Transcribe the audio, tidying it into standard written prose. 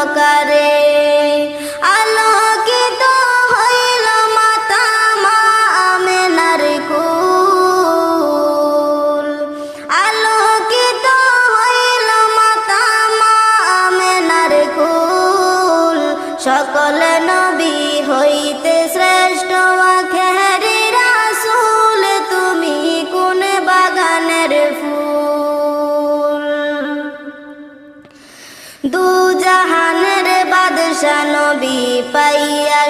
সহকারে আলোকিত হইল মাতা মা আমেনার কুল, আলোকিত হইল মাতা মা আমেনার কুল। সকল নবী হইতে শ্রেষ্ঠ আখেরি রাসূল, তুমি কোন বাগানের ফুল। দু জাহানের বাদশা নবী পাইয়া